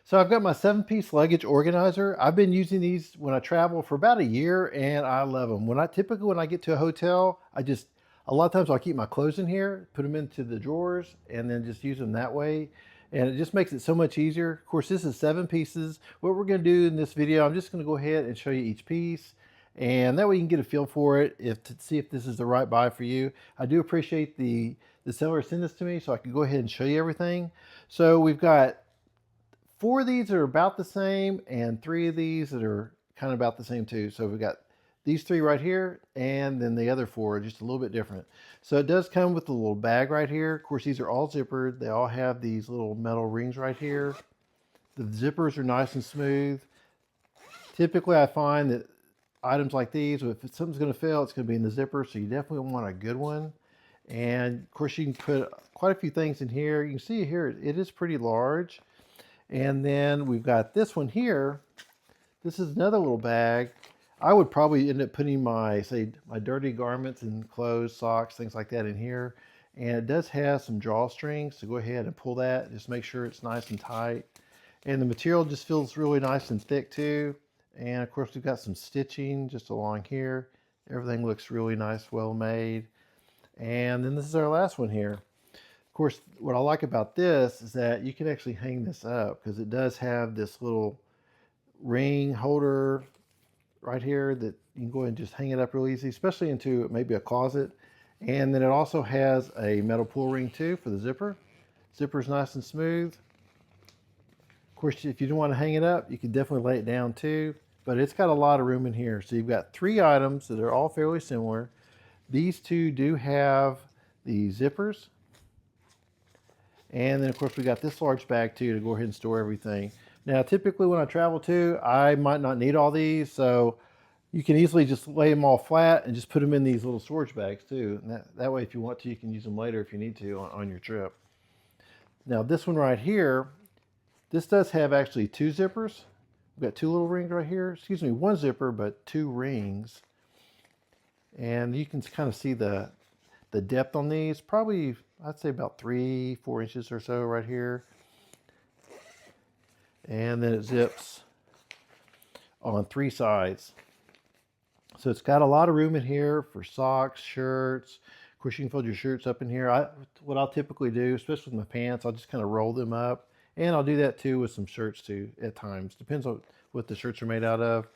So I've got my 7-piece luggage organizer. I've been using these when I travel for about a year and I love them. Typically when I get to a hotel, a lot of times I'll keep my clothes in here, put them into the drawers and then just use them that way. And it just makes it so much easier. Of course, this is 7 pieces. What we're gonna do in this video, I'm just gonna go ahead and show you each piece. And that way you can get a feel for it to see if this is the right buy for you. I do appreciate the seller sent this to me so I can go ahead and show you everything. So we've got 4 of these are about the same and 3 of these that are kind of about the same too. So we've got these 3 right here and then the other 4 are just a little bit different. So it does come with a little bag right here. Of course, these are all zippered. They all have these little metal rings right here. The zippers are nice and smooth. Typically, I find that items like these, if something's going to fail, it's going to be in the zipper. So you definitely want a good one. And of course, you can put quite a few things in here. You can see here, it is pretty large. And then we've got this one here. This is another little bag. I would probably end up putting my dirty garments and clothes, socks, things like that in here. And it does have some drawstrings, so go ahead and pull that. Just make sure it's nice and tight. And the material just feels really nice and thick too. And of course, we've got some stitching just along here. Everything looks really nice, well made. And then this is our last one here. Of course, what I like about this is that you can actually hang this up because it does have this little ring holder right here that you can go ahead and just hang it up real easy, especially into maybe a closet. And then it also has a metal pull ring too for the zipper. Zipper's nice and smooth. Of course, if you don't want to hang it up, you can definitely lay it down too, but it's got a lot of room in here. So you've got 3 items that are all fairly similar. These 2 do have the zippers. And then of course we got this large bag too to go ahead and store everything. Now typically when I travel too, I might not need all these, so you can easily just lay them all flat and just put them in these little storage bags too. And that way if you want to, you can use them later if you need to on your trip. Now this one right here, this does have actually 2 zippers. We've got 2 little rings right here. Excuse me, 1 zipper, but 2 rings. And you can kind of see the depth on these, probably I'd say about 3-4 inches or so right here. And then it zips on 3 sides. So it's got a lot of room in here for socks, shirts. Of course, you can fold your shirts up in here. What I'll typically do, especially with my pants, I'll just kind of roll them up. And I'll do that too with some shirts too at times. Depends on what the shirts are made out of.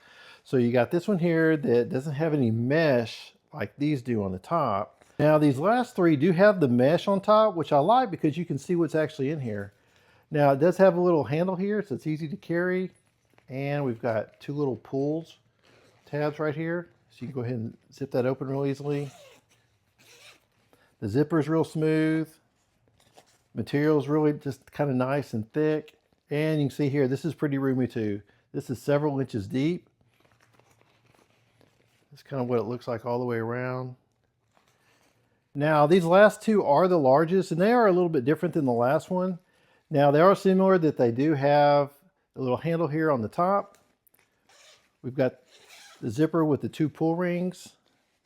So you got this one here that doesn't have any mesh like these do on the top. Now these last 3 do have the mesh on top, which I like because you can see what's actually in here. Now it does have a little handle here, so it's easy to carry. And we've got 2 little pulls tabs right here. So you can go ahead and zip that open real easily. The zipper is real smooth. Material is really just kind of nice and thick. And you can see here, this is pretty roomy too. This is several inches deep. That's kind of what it looks like all the way around. Now, these last 2 are the largest, and they are a little bit different than the last one. Now, they are similar that they do have a little handle here on the top. We've got the zipper with the 2 pull rings,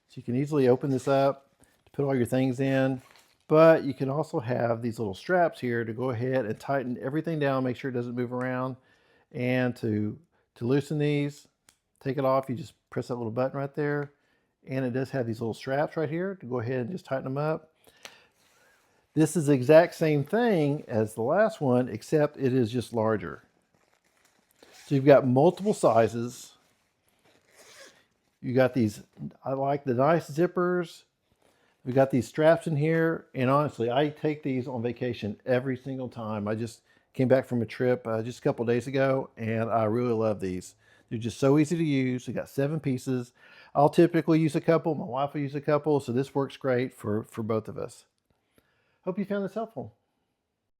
so you can easily open this up to put all your things in. But you can also have these little straps here to go ahead and tighten everything down, make sure it doesn't move around. And to loosen these, take it off, you just press that little button right there. And it does have these little straps right here to go ahead and just tighten them up. This is the exact same thing as the last one, except it is just larger. So you've got multiple sizes. You got these, I like the nice zippers. We got these straps in here. And honestly, I take these on vacation every single time. I just came back from a trip just a couple days ago, and I really love these. They're just so easy to use. We got 7 pieces. I'll typically use a couple. My wife will use a couple. So this works great for both of us. Hope you found this helpful.